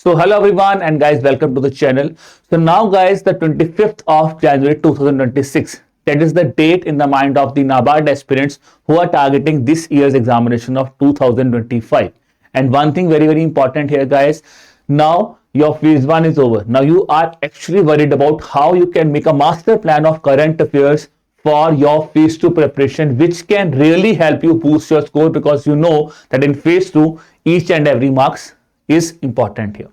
So hello everyone and guys, welcome to the channel. So now guys, the 25th of January 2026, that is the date in the mind of the NABARD aspirants who are targeting this year's examination of 2025. And one thing very important here guys, now your phase 1 is over. Now you are actually worried about how you can make a master plan of current affairs for your phase 2 preparation, which can really help you boost your score, because you know that in phase 2 each and every marks is important here.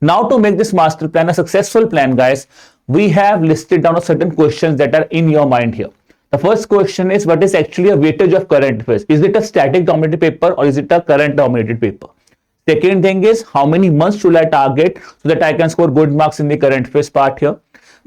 Now to make this master plan a successful plan guys, we have listed down a certain questions that are in your mind here. The first question is, what is actually a weightage of current affairs? Is it a static dominated paper or is it a current dominated paper? Second thing is, how many months should I target so that I can score good marks in the current affairs part here?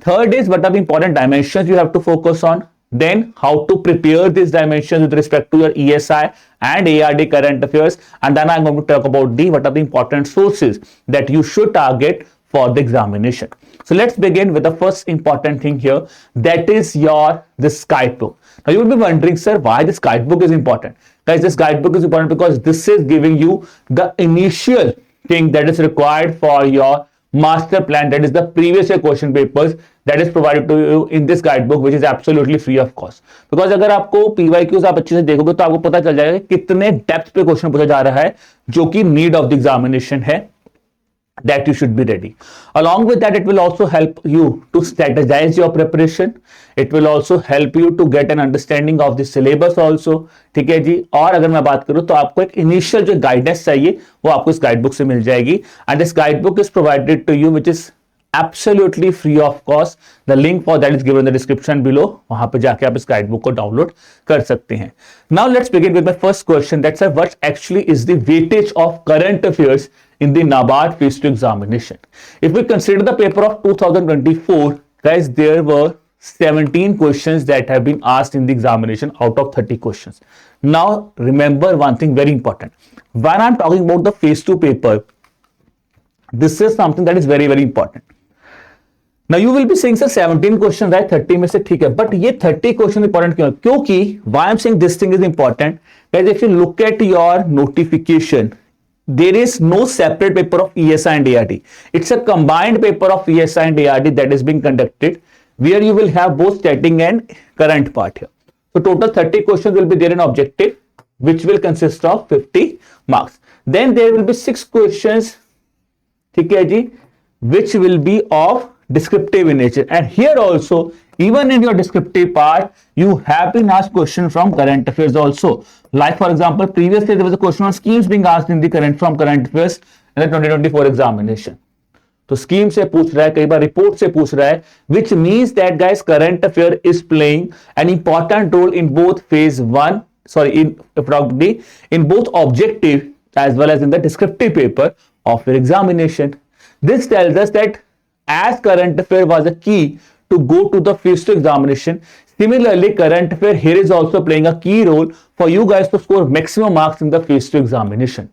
Third is, what are the important dimensions you have to focus on? Then how to prepare these dimensions with respect to your ESI and ARD current affairs, and then I'm going to talk about what are the important sources that you should target for the examination. So let's begin with the first important thing here, that is this guidebook. Now you will be wondering, sir, why this guidebook is important? Guys, this guidebook is important because this is giving you the initial thing that is required for your master plan, that is the previous year question papers that is provided to you in this guidebook, which is absolutely free of cost. Because अगर आपको PYQs आप अच्छे से देखोगे तो आपको पता चल जाएगा कितने डेप्थ पे क्वेश्चन पूछा जा रहा है, जो कि नीड ऑफ द एग्जामिनेशन है, that you should be ready. Along with that, it will also help you to strategize your preparation. It will also help you to get an understanding of the syllabus also. ठीक है जी. और अगर मैं बात करूं तो आपको एक इनिशियल जो गाइडेंस चाहिए वो आपको इस गाइडबुक से मिल जाएगी. And this guidebook is provided to you, which is absolutely free of cost. The link for that is given in the description below. वहां पे जाके आप इस गाइडबुक को डाउनलोड कर सकते हैं. Now let's begin with my first question. That's what actually is the weightage of current affairs in the NABARD phase 2 examination. If we consider the paper of 2024, guys, there were 17 questions that have been asked in the examination out of 30 questions. Now remember one thing very important. When I'm talking about the phase 2 paper, this is something that is very important. Now you will be saying sir 17 questions, right? 30 में से ठीक है, but ये 30 question important क्यों? क्योंकि why I'm saying this thing is important, guys, if you look at your notification, there is no separate paper of ESI and ARD. It's a combined paper of ESI and ARD that is being conducted, where you will have both static and current part here. So total 30 questions will be there in objective, which will consist of 50 marks. Then there will be 6 questions, ठीक है जी, which will be of descriptive in nature. And here also, even in your descriptive part, you have been asked question from current affairs also. Like for example, previously there was a question on schemes being asked in the current affairs in the 2024 examination. तो scheme से पूछ रहा है, कई बार report से पूछ रहा है, which means that guys current affair is playing an important role in both phase 1, in both objective as well as in the descriptive paper of your examination. This tells us that as current affair was a key to go to the phase 2 examination, similarly current affair here is also playing a key role for you guys to score maximum marks in the phase 2 examination.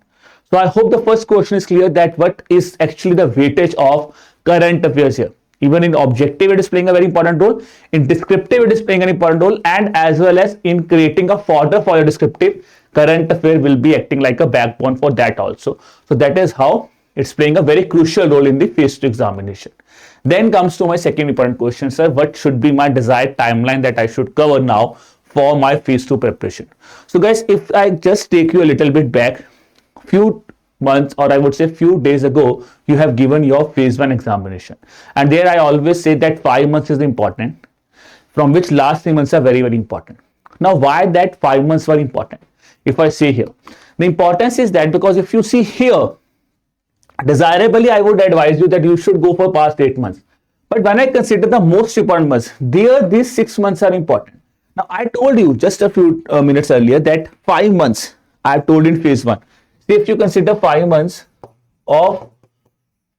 So I hope the first question is clear, that what is actually the weightage of current affairs here. Even in objective it is playing a very important role, in descriptive it is playing an important role, and as well as in creating a fodder for your descriptive, current affair will be acting like a backbone for that also. So that is how it's playing a very crucial role in the phase 2 examination. Then comes to my second important question, sir, what should be my desired timeline that I should cover now for my phase 2 preparation? So guys, if I just take you a little bit back, few months, or I would say few days ago, you have given your phase 1 examination, and there I always say that 5 months is important, from which last 3 months are very important. Now why that 5 months were important? If I say here, the importance is that because if you see here, desirably I would advise you that you should go for past 8 months, but when I consider the most important months, there these 6 months are important. Now I told you just a few minutes earlier that 5 months I have told in phase 1. See, if you consider 5 months of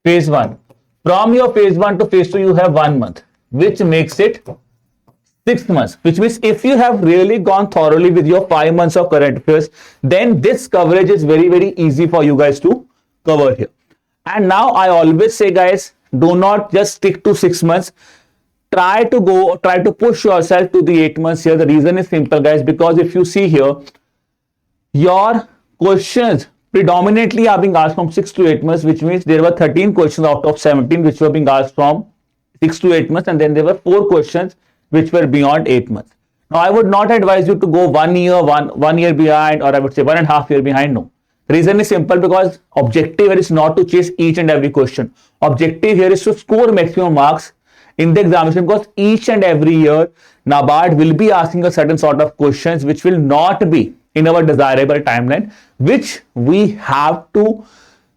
phase 1, from your phase 1 to phase 2 you have 1 month, which makes it 6 months, which means if you have really gone thoroughly with your 5 months of current affairs, then this coverage is very easy for you guys to cover here. And now I always say guys, do not just stick to 6 months, try to push yourself to the 8 months here. The reason is simple guys, because if you see here, your questions predominantly are being asked from 6 to 8 months, which means there were 13 questions out of 17 which were being asked from 6 to 8 months, and then there were 4 questions which were beyond 8 months. Now, I would not advise you to go 1 year, one year behind, or I would say 1.5 years behind. No. Reason is simple, because objective here is not to chase each and every question. Objective here is to score maximum marks in the examination, because each and every year NABARD will be asking a certain sort of questions which will not be in our desirable timeline, which we have to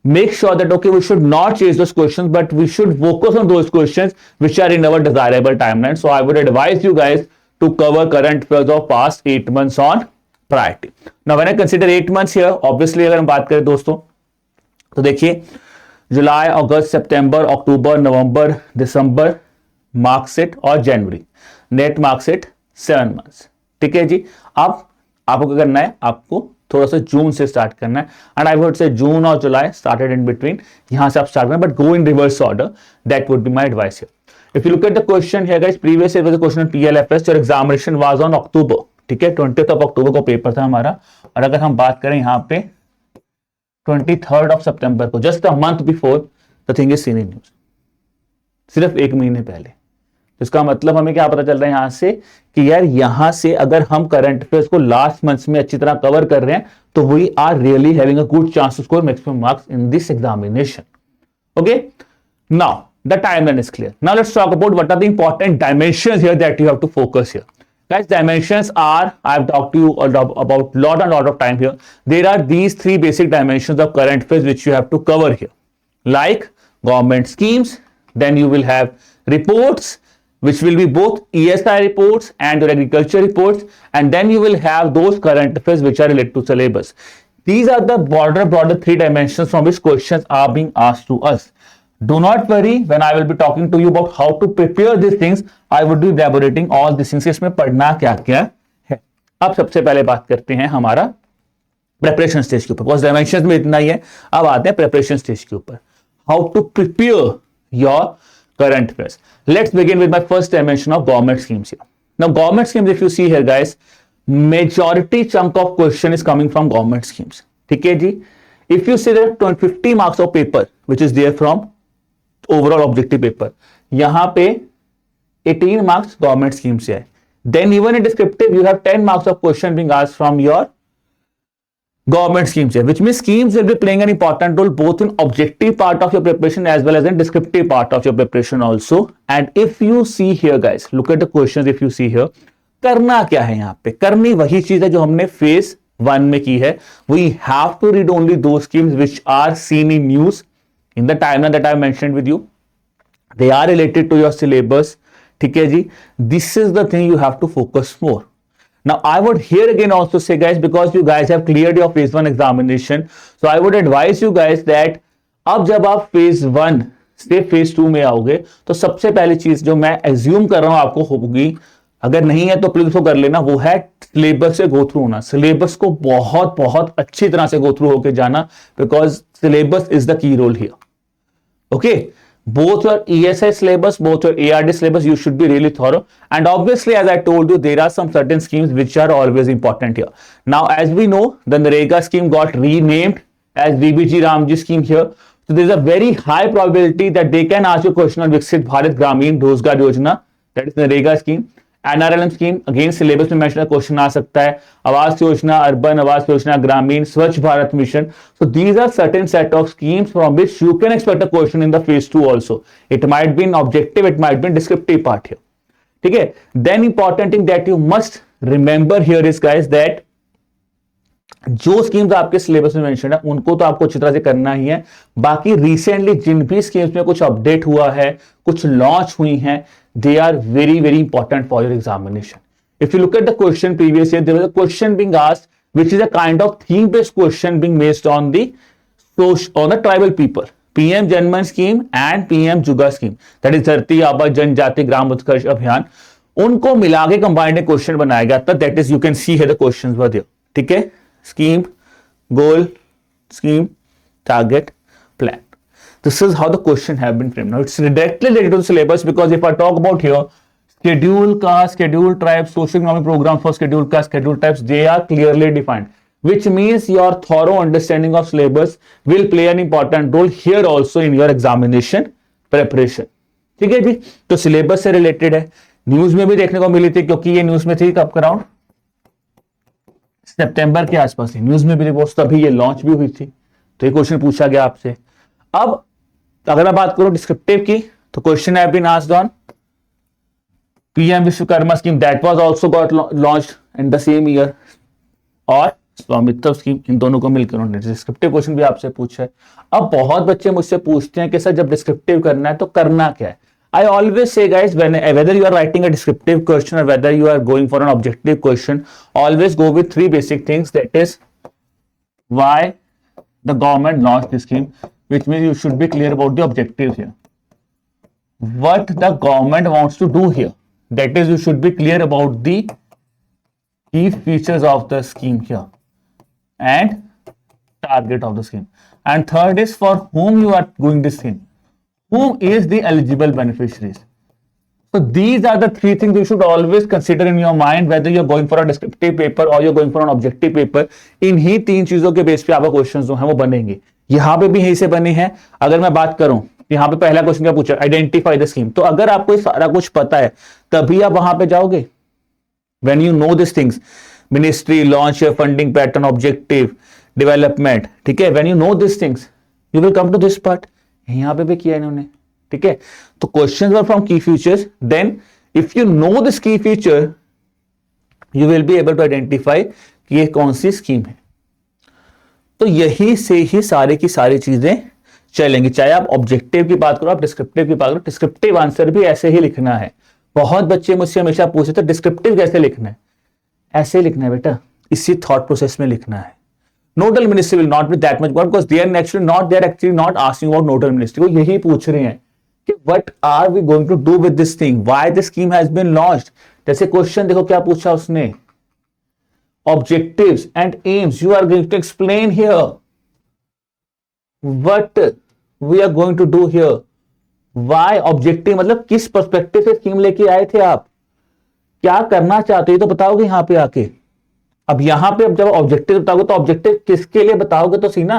make sure that, okay, we should not chase those questions, but we should focus on those questions which are in our desirable timeline. So I would advise you guys to cover current affairs of past 8 months on priority. Now when I consider 8 months here, obviously अगर हम बात करें दोस्तों, तो देखिए जुलाई, अगस्त, सितंबर, अक्टूबर, नवंबर, दिसंबर, marksheet और जनवरी, net marksheet 7 months. ठीक है जी। अब आपको क्या करना है, आपको थोड़ा सा जून से स्टार्ट करना है, एंड आई वुड से जून और जुलाई स्टार्टेड इन बिटवीन, यहां से आप स्टार्ट करना, but go in reverse order, that would be my advice here. If you look at the question here guys, previous year was a question on PLFS, your examination was on October. ठीक है, 20th of October को paper था हमारा, और अगर हम बात करें यहाँ पे 23rd ऑफ सितंबर को, just a month before the thing is seen in news, सिर्फ 1 महीने पहले। तो इसका मतलब हमें क्या पता चल रहा है यहां से कि यार यहां से अगर हम करंट अफेयर्स को लास्ट मंथ्स में अच्छी तरह कवर कर रहे हैं, तो we are really having a good chance to score maximum marks in this examination. Okay, now the timeline is clear. Now let's talk about what are the important dimensions here that you have to focus here. Guys, dimensions are, I've talked to you about lot of time here. There are these 3 basic dimensions of current affairs which you have to cover here, like government schemes, then you will have reports which will be both ESI reports and your agriculture reports, and then you will have those current affairs which are related to syllabus. These are the broader 3 dimensions from which questions are being asked to us. Do not worry, when I will be talking to you about how to prepare these things, I would be elaborating all these things, इसमें पढ़ना क्या क्या है। अब सबसे पहले बात करते हैं हमारा प्रिपरेशन स्टेज के ऊपर, बिकॉज डायमेंशन में इतना ही है। अब आते हैं प्रिपरेशन स्टेज के ऊपर, how to prepare your current affairs. Let's begin with my first dimension of government schemes here. Now, government schemes, if you see here, guys, majority chunk of question is coming from government schemes. ठीक है जी। If you see that 50 marks of paper which is there from overall objective paper, यहाँ पे 18 marks government schemes से है। Then even in descriptive you have 10 marks of question being asked from your government schemes here, which means schemes will be playing an important role both in objective part of your preparation as well as in descriptive part of your preparation also. And if you see here guys, look at the questions. If you see here, करना क्या है यहाँ पे, करनी वही चीज है जो हमने phase 1 में की है। We have to read only those schemes which are seen in news in the timeline that I mentioned with you. They are related to your syllabus. ठीक है जी, this is the thing you have to focus more. Now, I would here again also say guys, because you guys have cleared your phase 1 examination, so I would advise you guys that अब जब आप phase 1 से phase 2 में आओगे, तो सबसे पहली चीज जो मैं assume कर रहा हूं आपको होगी, अगर नहीं है तो प्लीज उसको कर लेना, वो है सिलेबस से गो थ्रू होना। सिलेबस को बहुत बहुत अच्छी तरह से गो थ्रू होके जाना, because syllabus is the key role here. Okay, both your ESI syllabus, both your ARD syllabus, you should be really thorough. And obviously, as I told you, there are some certain schemes which are always important here. Now, as we know, the NREGA scheme got renamed as VBG Ramji scheme here. So there is a very high probability that they can ask you a question on Viksit Bharat Gramin Rozgar Yojana, that is the NREGA scheme. NRLM scheme, again syllabus में mention question आ सकता है, Awas Yojana, urban Awas Yojana, ग्रामीण, स्वच्छ Bharat mission. So these are certain set of schemes from which you can expect a question in the phase 2 also. It might be in objective, it might be in descriptive part here. ठीक है. Then important thing that you must remember here is guys that जो schemes आपके syllabus में mention है उनको तो आपको अच्छी तरह से करना ही है. बाकी रिसेंटली जिन भी स्कीम्स में कुछ अपडेट हुआ है, कुछ लॉन्च हुई हैं, they are very very important for your examination. If you look at the question previous year, there was a question being asked which is a kind of theme based question being based on the tribal people, PM Janman scheme and PM Juga scheme, that is धरती आबा जनजाति ग्राम उत्कर्ष अभियान, उनको मिला के combined question बनाया गया था. That is you can see here the questions were there. ठीक है, scheme, goal, scheme, target, plan. This is how the question have been framed. Now it's directly related to the syllabus because if I talk about here, schedule caste, schedule tribes, socio-economic programs for schedule caste, schedule types, they are clearly defined. which means your thorough understanding of syllabus will play an important role here also in your examination preparation. ठीक है जी, तो syllabus से related है, news में भी देखने को मिली थी, क्योंकि ये न्यूज में थी कब कराउंड सितंबर के आसपास ही न्यूज में भी रिपोर्ट, तभी ये लॉन्च भी हुई थी, तो ये क्वेश्चन पूछा गया आपसे। अब अगर मैं बात करूं डिस्क्रिप्टिव की, तो question have been asked on PM Vishwakarma scheme that was also got launched in the same year, और स्वामित्व स्कीम, इन दोनों को मिलकर उन्होंने डिस्क्रिप्टिव क्वेश्चन भी आपसे पूछा है। अब बहुत बच्चे मुझसे पूछते हैं कि सर जब डिस्क्रिप्टिव करना है तो करना क्या है। I always say guys, whether you are writing a descriptive question or whether you are going for an objective question, always go with three basic things. That is why the government launched this scheme, which means you should be clear about the objectives here. What the government wants to do here. That is, you should be clear about the key features of the scheme here and target of the scheme. And third is for whom you are doing this scheme. Whom is the eligible beneficiaries? So these are the three things you should always consider in your mind, whether you're going for a descriptive paper or you're going for an objective paper. इन्हीं तीन चीजों के base पे आपका question जो है वो बनेंगे। यहाँ पे भी यही से बने हैं। अगर मैं बात करूं, यहाँ पे पहला क्वेश्चन क्या पूछा, आइडेंटिफाई द स्कीम। तो अगर आपको सारा कुछ पता है तभी आप वहां पे जाओगे। When you know these things, ministry, launch, funding pattern, objective, development, ठीक है, when you know these things, you will come to this part. यहां पे भी किया इन्होंने, ठीक है। तो questions are from key features, then if you know this key feature you will be able to identify कि ये कौन सी स्कीम है। तो यही से ही सारे की सारी चीजें चलेंगी, चाहे आप ऑब्जेक्टिव की बात करो, आप डिस्क्रिप्टिव की बात करो। डिस्क्रिप्टिव आंसर भी ऐसे ही लिखना है। बहुत बच्चे मुझसे हमेशा पूछते थे डिस्क्रिप्टिव कैसे लिखना है। ऐसे लिखना है बेटा, इसी थॉट प्रोसेस में लिखना है। Nodal ministry will not be that much because they are actually not asking about nodal ministry. वो यही पूछ रहे हैं कि what are we going to do with this thing? Why this scheme has been launched? जैसे question देखो क्या पूछा उसने, objectives and aims. You are going to explain here what we are going to do here. Why objective मतलब किस perspective से scheme लेके आए थे आप, क्या करना चाहते हो, तो बताओगे यहाँ पे आके। अब यहां पे अब जब ऑब्जेक्टिव बताओगे तो ऑब्जेक्टिव किसके लिए बताओगे, तो सी ना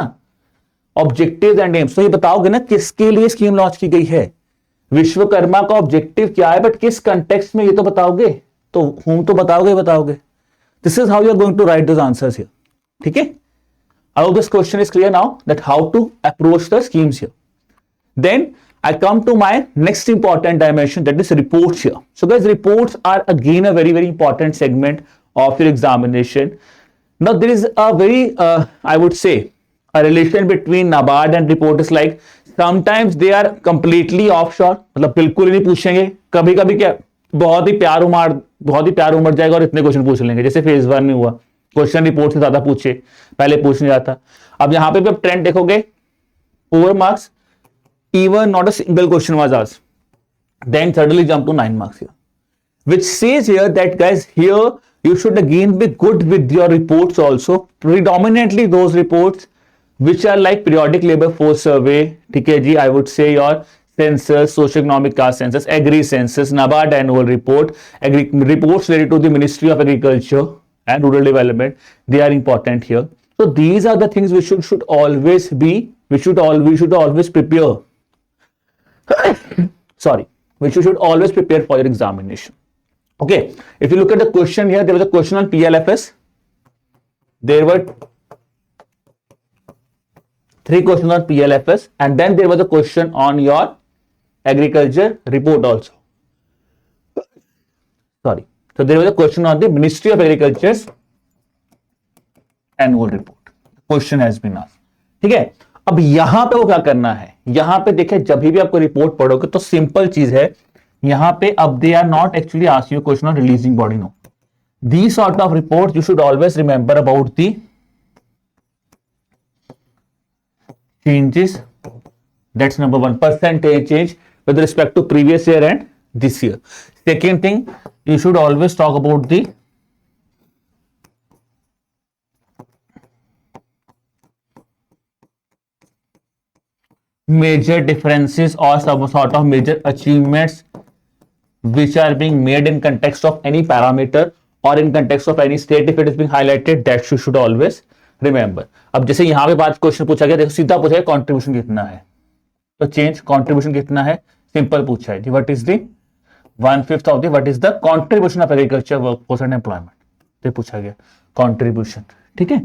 ऑब्जेक्टिव एंड एम्स, तो ये बताओगे ना किसके लिए स्कीम लॉन्च की गई है। विश्वकर्मा का ऑब्जेक्टिव क्या है, बट किस कंटेक्स्ट में, ये तो बताओगे। तो होम तो बताओगे। This is how you are going to write those answers here, ठीक है। I hope this question is clear now that how to approach the schemes here. Then I come to my next important dimension, that is reports here. So guys, reports are again a very, very important segment of your examination. Now there is a very, I would say, a relation between NABARD and report is like sometimes they are completely offshore, मतलब बिल्कुल नहीं पूछेंगे। कभी कभी क्या बहुत ही प्यार उमड़ जाएगा और इतने क्वेश्चन पूछ लेंगे, जैसे फेज 1 में हुआ, क्वेश्चन रिपोर्ट से ज्यादा पूछे, पहले पूछ नहीं जाता। अब यहाँ पे भी आप ट्रेंड देखोगे, 4 marks, even not a single question was asked, then suddenly jump to 9 marks here, which says here that guys, here you should again be good with your reports also, predominantly those reports which are like periodic labor force survey, ठीक है जी, I would say your census, socio-economic caste census, agri census, NABARD annual report, reports related to the Ministry of Agriculture and Rural Development, they are important here. So these are the things we should always be, we should always prepare. Sorry, which you should always prepare for your examination. Okay, if you look at the question here, there was a question on PLFS. There were 3 questions on PLFS, and then there was a question on your agriculture report also. Sorry, so there was a question on the Ministry of Agriculture's annual report. The question has been asked. ठीक है, अब यहां पे वो क्या करना है, यहां पे देखिए जब भी आपको रिपोर्ट पढ़ोगे तो सिंपल चीज है यहां पे, अब they are not actually asking you question on religious body, no, these sort of reports you should always remember about the changes. That's number 1, percentage change with respect to previous year and this year. Second thing, you should always talk about the major differences or some sort of major achievements which are being made in context of any parameter or in context of any state. If it is being highlighted, that you should always remember. अब जैसे यहाँ पे बात question पूछा गया, देखो सीधा पूछा गया कॉन्ट्रीब्यूशन कितना है, तो चेंज कॉन्ट्रीब्यूशन कितना है, सिंपल पूछा है, what is the 1/5 of the what is the contribution of agriculture workforce and employment, तो पूछा गया कॉन्ट्रीब्यूशन। ठीक है,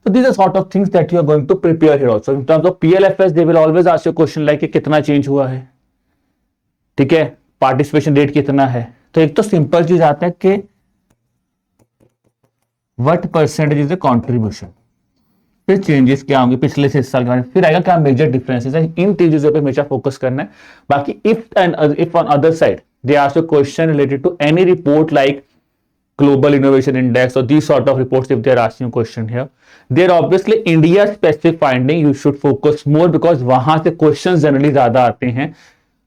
so these are sort of things that you are going to prepare here also in terms of PLFS they will always ask you question like कि कितना change हुआ है, ठीक है, पार्टिसिपेशन रेट कितना है। तो एक तो सिंपल चीज आता है कि what percentage is the contribution, फिर चेंजेस क्या होंगे पिछले से इस साल के बारे में, फिर आएगा क्या मेजर डिफरेंसेस है, इन चीजों पे हमेशा फोकस करना है। बाकी if on other side they ask you question related to any report like Global Innovation Index or these sort of reports, if they are asking you question here, they're obviously India specific finding, you should focus more because वहां से questions generally ज्यादा आते हैं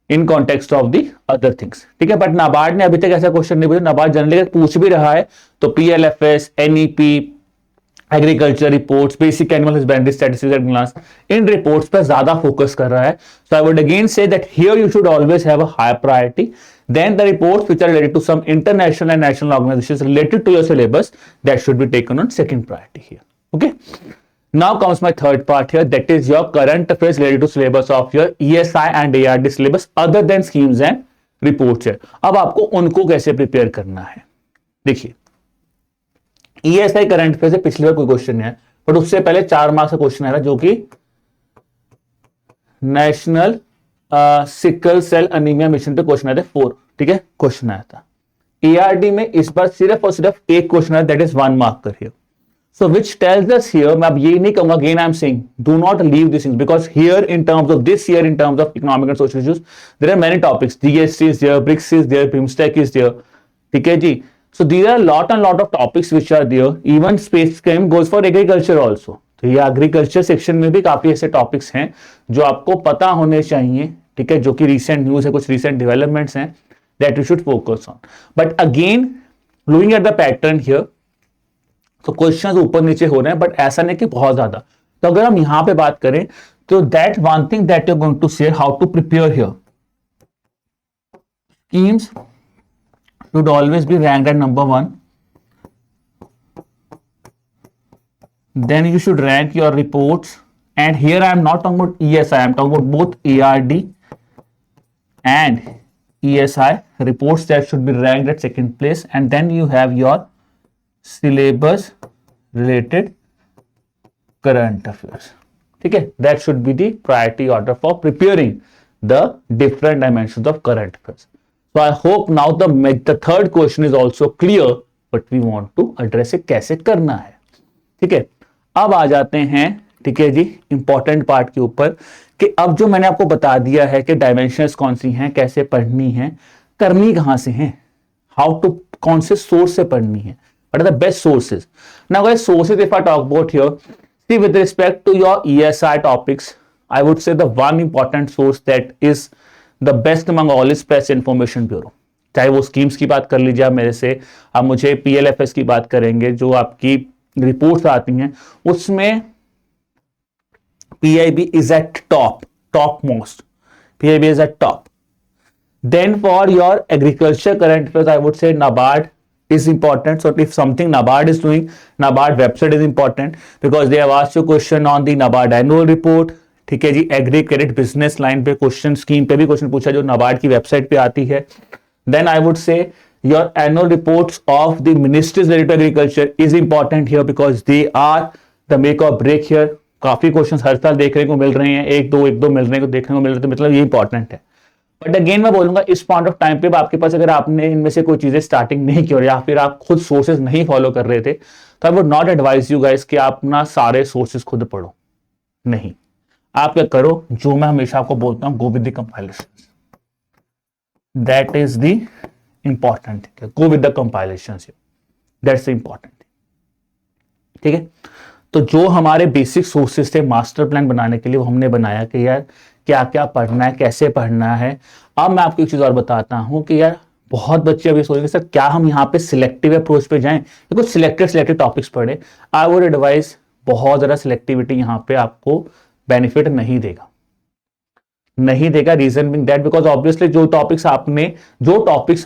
in context of the other things। ठीक है, but NABARD ने अभी तक ऐसा क्वेश्चन नहीं पूछा, नाबार्ड जनरली पूछ भी रहा है तो PLFS, NEP, agriculture reports, basic animal husbandry statistics at glance, इन रिपोर्ट्स पर ज्यादा फोकस कर रहा है। So I would again say that here you should always have a high priority than the reports which are related to some international and national organisations related to your syllabus, that should be taken on second priority here. Okay, now comes my third part here, that is your current affairs related to syllabus of your ESI and ARD syllabus other than schemes and reports है। अब आपको उनको कैसे prepare करना है, देखिए ESI current affair से पिछली बार कोई क्वेश्चन नहीं है, बट उससे पहले 4 मार्क्स का क्वेश्चन आया जो कि national sickle cell anaemia mission पे क्वेश्चन आए थे 4, ठीक है, क्वेश्चन आया था। ARD में इस बार सिर्फ और सिर्फ एक क्वेश्चन आया, दैट इज 1 मार्क कर here. So which tells us here, मैं अब ये नहीं कहूंगा, again I am saying do not leave this things because here in terms of this year in terms of economic and social issues there are many topics, GST is there, BRICS is there, BIMSTEC is there, ठीक है जी। So there are lot of topics which are there. Even space scheme goes for agriculture also. तो ये agriculture section में भी काफी ऐसे topics हैं जो आपको पता होने चाहिए, ठीक है, जो कि रिसेंट न्यूज है, कुछ रिसेंट डेवलपमेंट्स हैं that you should focus on. But again looking at the pattern here, तो क्वेश्चंस ऊपर नीचे हो रहे हैं बट ऐसा नहीं कि बहुत ज्यादा। तो अगर हम यहां पे बात करें तो that one thing that you are going to share how to prepare here, schemes should always be ranked at number 1. Then you should rank your reports, and here I am not talking about ESI, I am talking about both ARD and ESI reports that should be ranked at second place, and then you have your syllabus related current affairs, ठीक है, that should be the priority order for preparing the different dimensions of current affairs. So I hope now the third question is also clear, but we want to address it कैसे करना है, ठीक है। अब आ जाते हैं, ठीक है जी, इंपॉर्टेंट पार्ट के ऊपर कि अब जो मैंने आपको बता दिया है कि डायमेंशंस कौन सी हैं, कैसे पढ़नी है, करनी कहां से है, हाउ टू, कौन से सोर्स से पढ़नी है, what are the best sources. Now guys, sources if I talk about here, see with respect to your ESI topics, I would say the one important source that is the best among all is press information bureau. चाहे वो schemes की बात कर लीजिए आप मेरे से, आप मुझे PLFS की बात करेंगे, जो आपकी रिपोर्ट्स आती हैं उसमें PIB is at top most, PIB is at top. Then for your agriculture current affairs I would say NABARD is important. So if something NABARD is doing, NABARD website is important because they have asked you question on the NABARD annual report, ठीक है जी। Agree credit business line पे question, scheme पे भी question पूछा जो नाबार्ड की website पे आती है। Then I would say your annual reports of the ministries related to agriculture is important here because they are the make or break here. काफी क्वेश्चंस हर साल देखने को मिल रहे हैं, एक दो मिलने को देखने को मिल रहे हैं, तो मतलब ये इंपॉर्टेंट है। बट अगेन मैं बोलूंगा इस पॉइंट ऑफ टाइम पे आपके पास अगर आपने इनमें से कोई चीजें स्टार्टिंग नहीं की और या फिर आप खुद सोर्सेज नहीं फॉलो कर रहे थे, तो I would not advise you guys कि आप ना सारे सोर्सेज खुद पढ़ो, नहीं। आप क्या करो, जो मैं हमेशा आपको बोलता हूं, go with the compilation, that is the important thing, go with the compilation, that's the important thing, ठीक है। तो जो हमारे बेसिक सोर्सेज थे मास्टर प्लान बनाने के लिए, वो हमने बनाया कि यार क्या क्या पढ़ना है, कैसे पढ़ना है। अब मैं आपको एक चीज और बताता हूं कि यार बहुत बच्चे अभी सोच रहे सर क्या हम यहाँ पे सिलेक्टिव अप्रोच पे जाएं, कुछ सिलेक्टेड टॉपिक्स पढ़े। आई वुड एडवाइज बहुत ज्यादा सिलेक्टिविटी यहाँ पे आपको बेनिफिट नहीं देगा, reason being that because obviously जो टॉपिक्स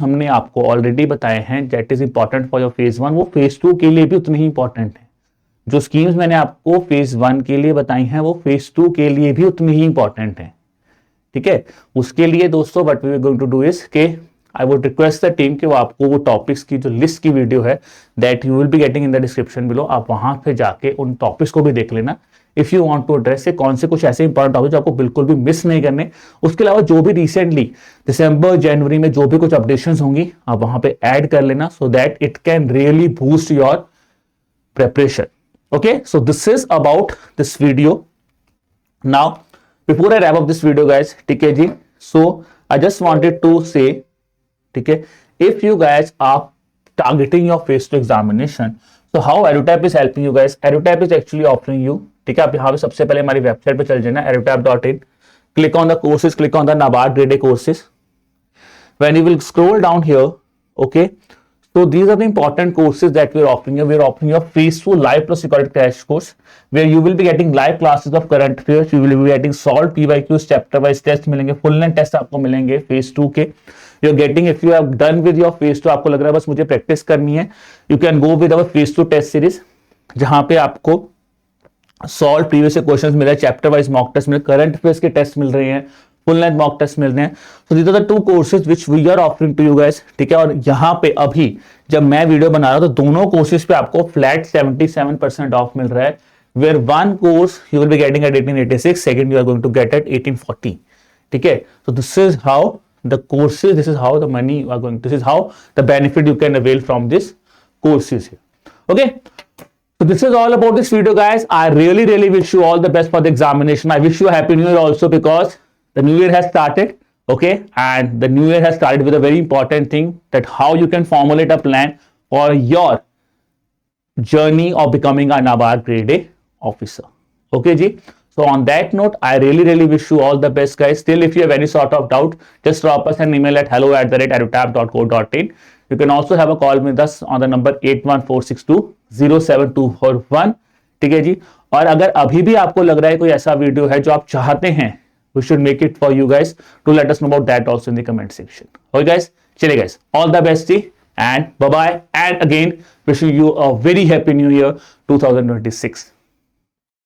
हमने आपको ऑलरेडी बताए हैं that is important for your phase 1, वो फेज 2 के लिए भी उतने ही इंपॉर्टेंट है। जो स्कीम्स मैंने आपको फेज 1 के लिए बताई हैं वो फेज 2 के लिए भी उतनी ही इंपॉर्टेंट है। ठीक है, उसके लिए दोस्तों what we are going to do is के I would request the team कि वो आपको वो टॉपिक्स की जो लिस्ट की वीडियो है that you will be getting in the description below, आप वहां पे जाके उन टॉपिक्स को भी देख लेना if you want to address कौन से कुछ ऐसे इंपॉर्टेंट टॉपिक जो आपको बिल्कुल भी मिस नहीं करने। उसके अलावा जो भी रिसेंटली दिसंबर जनवरी में जो भी कुछ अपडेशंस होंगी आप वहां पे ऐड कर लेना so that it can really boost your preparation. Okay, so this is about this video. Now before I wrap up this video guys, ठीक है जी, so I just wanted to say, ठीक है, if you guys are targeting your phase 2 examination, so how EduTap is helping you guys? EduTap is actually offering you, ठीक है, आप यहाँ पे सबसे पहले हमारी वेबसाइट पे चल जाना edutap.in, click on the courses, click on the NABARD grade A courses. When you will scroll down here, okay, so these are the important courses that we are offering you. We are offering you a phase 2 live plus recorded crash course where you will be getting live classes of current affairs. You will be getting solved PYQs, chapter wise test मिलेंगे, full length test आपको मिलेंगे phase 2 के. You are getting, if you have done with your phase 2, आपको लग रहा है बस मुझे प्रैक्टिस करनी है, you can go with our phase 2 test series जहां पे आपको सॉल्व प्रीवियस क्वेश्चंस मिल रहे हैं, चैप्टर वाइज मॉक टेस्ट मिल रहे हैं, करंट अफेयर्स के टेस्ट मिल रहे हैं, फुल लेंथ मॉक टेस्ट मिल रहे हैं। So these are the two courses which we are offering to you guys, ठीक है। और यहाँ पे अभी जब मैं वीडियो बना रहा हूं तो दोनों कोर्सेज पे आपको फ्लैट 77% ऑफ मिल रहा है, where one course you will be getting at 1886, second you are going to get at 1840, ठीक है। So this is how the courses, this is how the money you are going, this is how the benefit you can avail from this courses, okay. So this is all about this video guys. I really wish you all the best for the examination. I wish you a happy new year also because the new year has started, okay, and the new year has started with a very important thing, that how you can formulate a plan for your journey of becoming a NABARD grade A officer, okay ji. So on that note, I really wish you all the best guys. Still, if you have any sort of doubt, just drop us an email at hello@edutap.co.in. You can also have a call with us on the number 8146207241, ठीक है जी। और अगर अभी भी आपको लग रहा है कोई ऐसा वीडियो है जो आप चाहते हैं, we should make it for you guys, to let us know about that also in the comment section. Okay guys, चलिए guys, all the best ji, and bye bye, and again wishing you a very happy new year 2026.